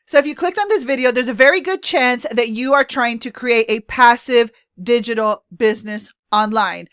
So if you clicked on this video, there's a very good chance that you are trying to create a passive digital business online.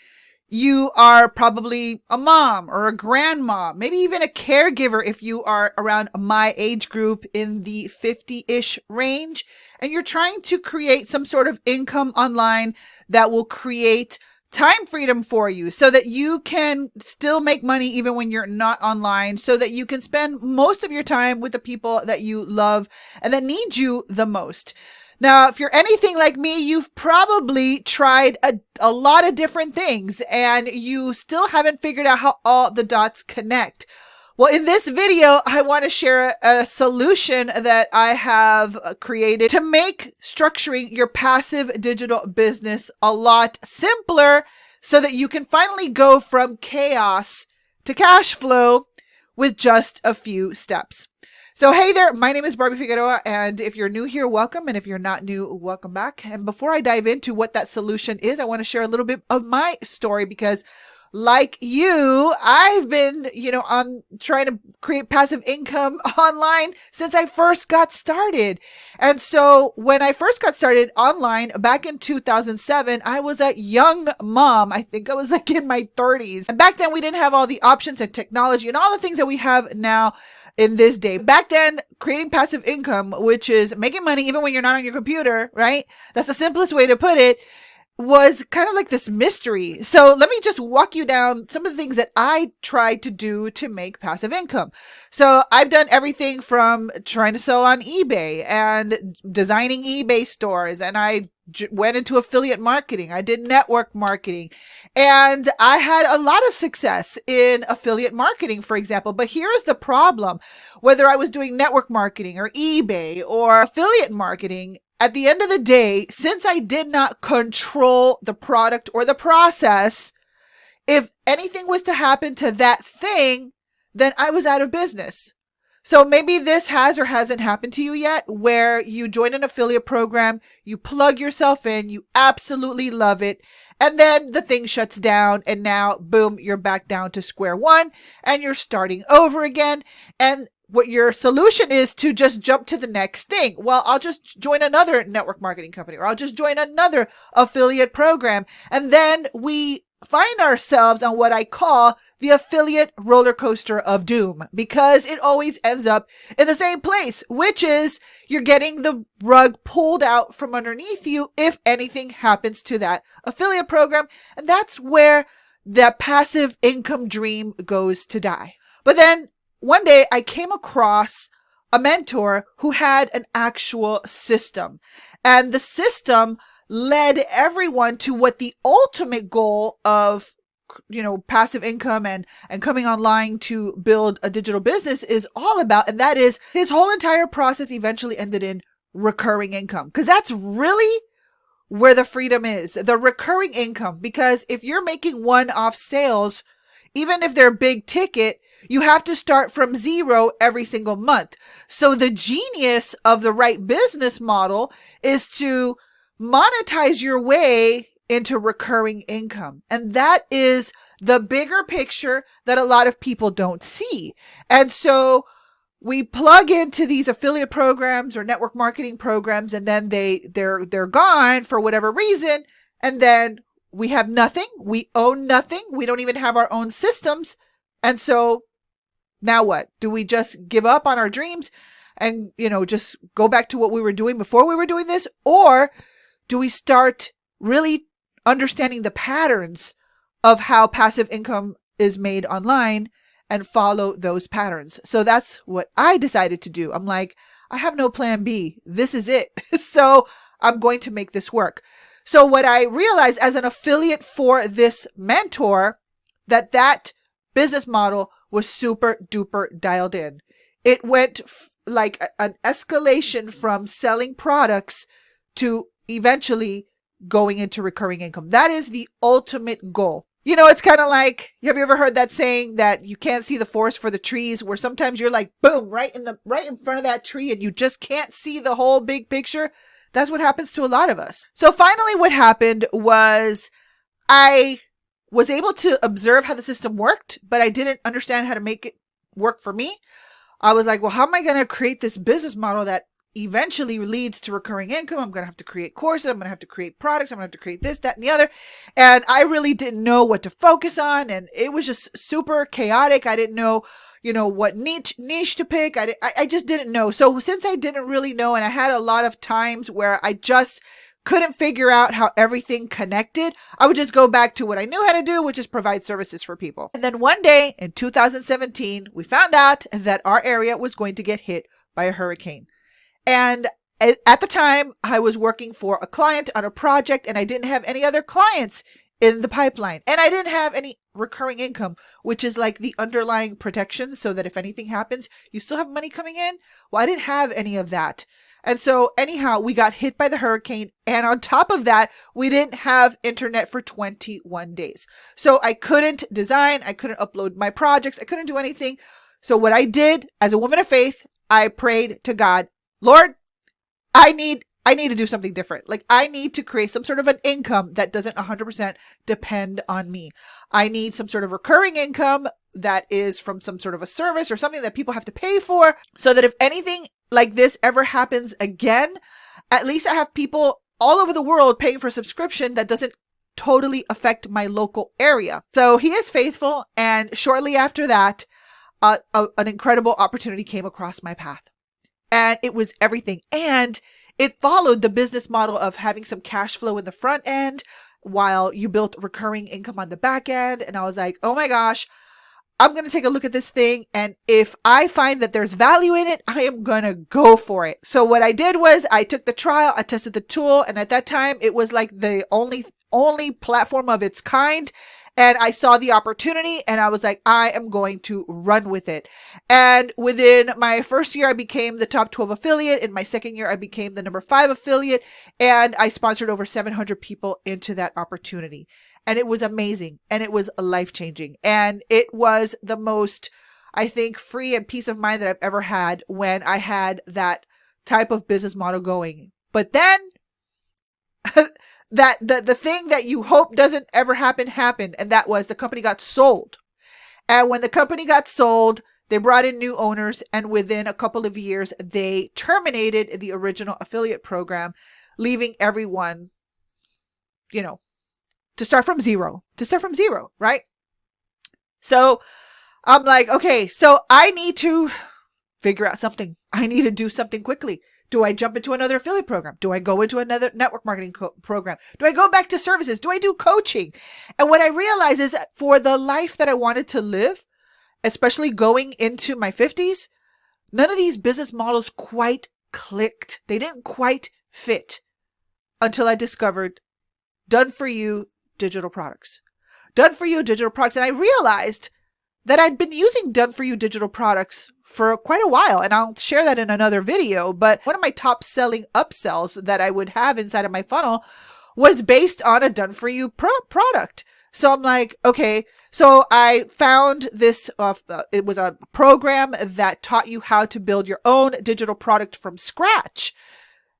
You are probably a mom or a grandma, maybe even a caregiver if you are around my age group in the 50-ish range, and you're trying to create some sort of income online that will create time freedom for you so that you can still make money even when you're not online, so that you can spend most of your time with the people that you love and that need you the most. Now, if you're anything like me, you've probably tried a lot of different things and you still haven't figured out how all the dots connect. Well, in this video, I want to share a solution that I have created to make structuring your passive digital business a lot simpler so that you can finally go from chaos to cash flow with just a few steps. So hey there, my name is Barbie Figueroa, and if you're new here, welcome, and if you're not new, welcome back. And before I dive into what that solution is, I want to share a little bit of my story because like you, I've been, on trying to create passive income online since I first got started. And so when I first got started online back in 2007, I was a young mom. I think I was like in my 30s. And back then we didn't have all the options and technology and all the things that we have now in this day. Back then, creating passive income, which is making money even when you're not on your computer, right? That's the simplest way to put it, was kind of like this mystery. So let me just walk you down some of the things that I tried to do to make passive income. So I've done everything from trying to sell on eBay and designing eBay stores, and I went into affiliate marketing. I did network marketing, and I had a lot of success in affiliate marketing, for example. But here is the problem. Whether I was doing network marketing or eBay or affiliate marketing, at the end of the day, since I did not control the product or the process, if anything was to happen to that thing, then I was out of business. So maybe this has or hasn't happened to you yet, where you join an affiliate program, you plug yourself in, you absolutely love it, and then the thing shuts down, and now, boom, you're back down to square one, and you're starting over again. And what your solution is to just jump to the next thing. Well, I'll just join another network marketing company, or I'll just join another affiliate program. And then we find ourselves on what I call the affiliate roller coaster of doom, because it always ends up in the same place, which is you're getting the rug pulled out from underneath you if anything happens to that affiliate program. And that's where that passive income dream goes to die. But then one day I came across a mentor who had an actual system, and the system led everyone to what the ultimate goal of, passive income and coming online to build a digital business is all about. And that is, his whole entire process eventually ended in recurring income, because that's really where the freedom is, the recurring income. Because if you're making one-off sales, even if they're big ticket, you have to start from zero every single month. So the genius of the right business model is to monetize your way into recurring income. And that is the bigger picture that a lot of people don't see. And so we plug into these affiliate programs or network marketing programs, and then they're gone for whatever reason. And then we have nothing. We own nothing. We don't even have our own systems. And so now what? Do we just give up on our dreams and, just go back to what we were doing before we were doing this? Or do we start really understanding the patterns of how passive income is made online and follow those patterns? So that's what I decided to do. I'm like, I have no plan B. This is it. So I'm going to make this work. So what I realized as an affiliate for this mentor, that business model was super duper dialed in. It went like an escalation from selling products to eventually going into recurring income. That is the ultimate goal. It's kind of like, have you ever heard that saying that you can't see the forest for the trees, where sometimes you're like, boom, right in front of that tree, and you just can't see the whole big picture? That's what happens to a lot of us. So finally what happened was I was able to observe how the system worked, but I didn't understand how to make it work for me. I was like, well, how am I going to create this business model that eventually leads to recurring income. I'm going to have to create courses. I'm going to have to create products. I'm going to have to create this, that, and the other. And I really didn't know what to focus on. And it was just super chaotic. I didn't know, what niche to pick. I just didn't know. So since I didn't really know, and I had a lot of times where I just couldn't figure out how everything connected, I would just go back to what I knew how to do, which is provide services for people. And then one day in 2017, we found out that our area was going to get hit by a hurricane. And at the time, I was working for a client on a project, and I didn't have any other clients in the pipeline. And I didn't have any recurring income, which is like the underlying protection so that if anything happens, you still have money coming in. Well, I didn't have any of that. And so anyhow, we got hit by the hurricane. And on top of that, we didn't have internet for 21 days. So I couldn't design. I couldn't upload my projects. I couldn't do anything. So what I did as a woman of faith, I prayed to God, Lord, I need to do something different. Like, I need to create some sort of an income that doesn't 100% depend on me. I need some sort of recurring income that is from some sort of a service or something that people have to pay for, so that if anything like this ever happens again, at least I have people all over the world paying for a subscription that doesn't totally affect my local area. So he is faithful. And shortly after that, an incredible opportunity came across my path. And it was everything. And it followed the business model of having some cash flow in the front end while you built recurring income on the back end. And I was like, oh my gosh, I'm going to take a look at this thing. And if I find that there's value in it, I am going to go for it. So what I did was I took the trial, I tested the tool. And at that time, it was like the only platform of its kind. And I saw the opportunity and I was like, I am going to run with it. And within my first year, I became the top 12 affiliate. In my second year, I became the number 5 affiliate. And I sponsored over 700 people into that opportunity. And it was amazing. And it was life-changing. And it was the most, I think, free and peace of mind that I've ever had when I had that type of business model going. But then that the thing that you hope doesn't ever happen happened. And that was the company got sold. And when the company got sold, they brought in new owners. And within a couple of years, they terminated the original affiliate program, leaving everyone, to start from zero, right? So I'm like, okay, so I need to figure out something. I need to do something quickly. Do I jump into another affiliate program? Do I go into another network marketing program? Do I go back to services? Do I do coaching? And what I realized is that for the life that I wanted to live, especially going into my 50s, none of these business models quite clicked. They didn't quite fit until I discovered Done For You digital products. Done For You digital products. And I realized that I'd been using Done For You digital products for quite a while. And I'll share that in another video. But one of my top selling upsells that I would have inside of my funnel was based on a Done For You product. So I'm like, okay, so I found this, it was a program that taught you how to build your own digital product from scratch.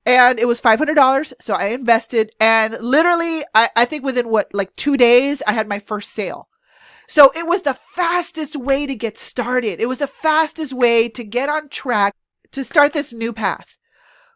And it was $500. So I invested, and literally, I think within 2 days, I had my first sale. So it was the fastest way to get started. It was the fastest way to get on track to start this new path.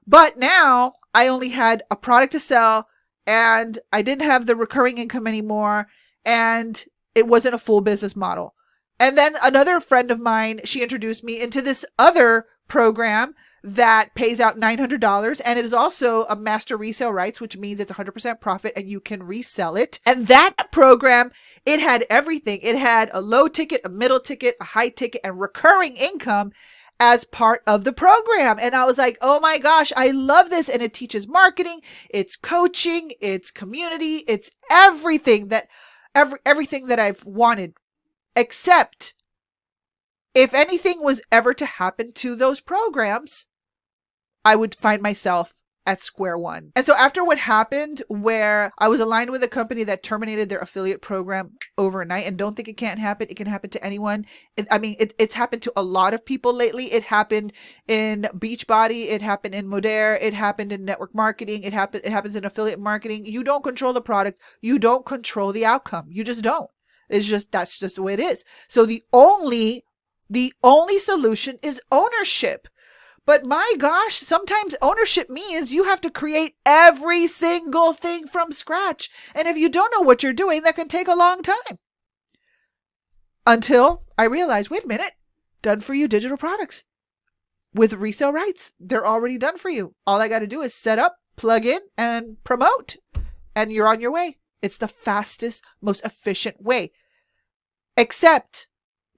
But now I only had a product to sell, and I didn't have the recurring income anymore, and it wasn't a full business model. And then another friend of mine, she introduced me into this other program that pays out $900, and it is also a master resale rights, which means it's 100% profit and you can resell it. And that program, it had everything. It had a low ticket, a middle ticket, a high ticket, and recurring income as part of the program. And I was like, oh my gosh, I love this. And it teaches marketing, it's coaching, it's community, it's everything that I've wanted. Except if anything was ever to happen to those programs, I would find myself at square one. And so after what happened, where I was aligned with a company that terminated their affiliate program overnight, and don't think it can't happen. It can happen to anyone. It's happened to a lot of people lately. It happened in Beachbody. It happened in Modere. It happened in network marketing. It happens in affiliate marketing. You don't control the product. You don't control the outcome. You just don't. That's just the way it is. So the only solution is ownership. But my gosh, sometimes ownership means you have to create every single thing from scratch. And if you don't know what you're doing, that can take a long time. Until I realized, wait a minute, done for you digital products with resale rights. They're already done for you. All I got to do is set up, plug in, and promote, and you're on your way. It's the fastest, most efficient way. Except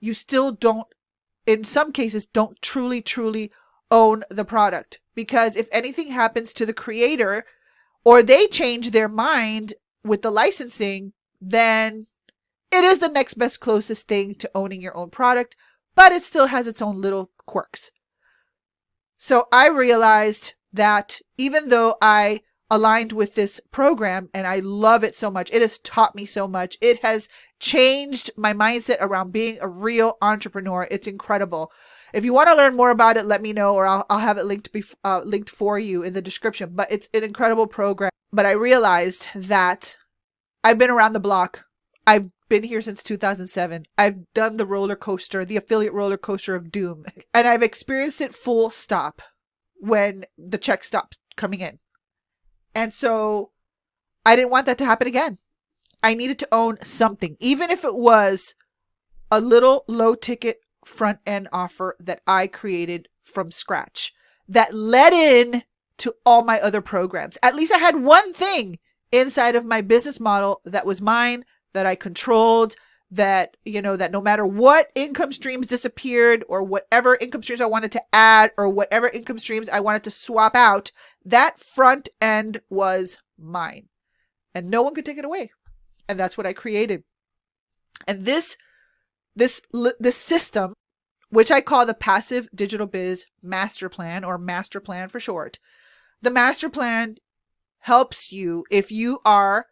you still don't, in some cases, don't truly own the product. Because if anything happens to the creator or they change their mind with the licensing, then it is the next best closest thing to owning your own product, but it still has its own little quirks. So I realized that even though I aligned with this program and I love it so much, it has taught me so much. It has changed my mindset around being a real entrepreneur. It's incredible. If you want to learn more about it, let me know, or I'll have it linked for you in the description. But it's an incredible program. But I realized that I've been around the block. I've been here since 2007. I've done the roller coaster, the affiliate roller coaster of doom. And I've experienced it full stop when the check stopped coming in. And so I didn't want that to happen again. I needed to own something, even if it was a little low ticket front end offer that I created from scratch that led in to all my other programs. At least I had one thing inside of my business model that was mine, that I controlled, that, that no matter what income streams disappeared or whatever income streams I wanted to add or whatever income streams I wanted to swap out, that front end was mine and no one could take it away. And that's what I created. And this system, which I call the Passive Digital Biz Master Plan, or Master Plan for short, the Master Plan helps you if you are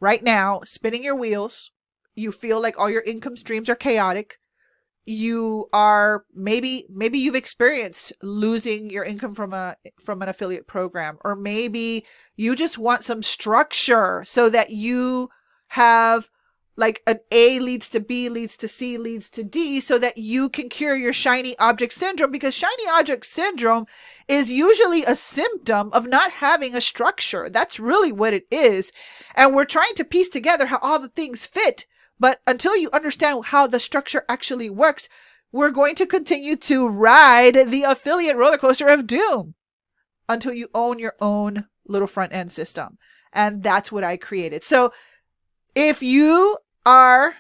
right now spinning your wheels. You feel like all your income streams are chaotic. You are maybe you've experienced losing your income from an affiliate program, or maybe you just want some structure so that you have like an A leads to B, leads to C, leads to D, so that you can cure your shiny object syndrome, because shiny object syndrome is usually a symptom of not having a structure. That's really what it is. And we're trying to piece together how all the things fit. But until you understand how the structure actually works, we're going to continue to ride the affiliate roller coaster of doom until you own your own little front end system. And that's what I created. So if you are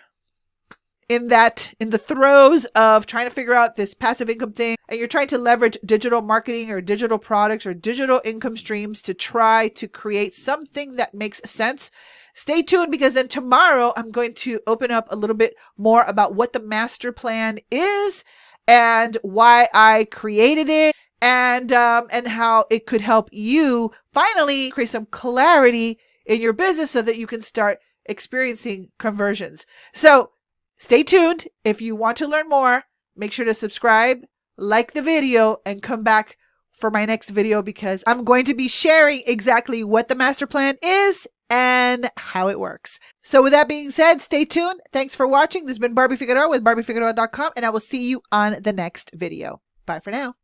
in the throes of trying to figure out this passive income thing, and you're trying to leverage digital marketing or digital products or digital income streams to try to create something that makes sense, stay tuned, because then tomorrow I'm going to open up a little bit more about what the master plan is and why I created it, and how it could help you finally create some clarity in your business so that you can start experiencing conversions. So stay tuned. If you want to learn more, make sure to subscribe, like the video, and come back for my next video, because I'm going to be sharing exactly what the master plan is and how it works. So with that being said, stay tuned. Thanks for watching. This has been Barbie Figueroa with BarbieFigueroa.com, and I will see you on the next video. Bye for now.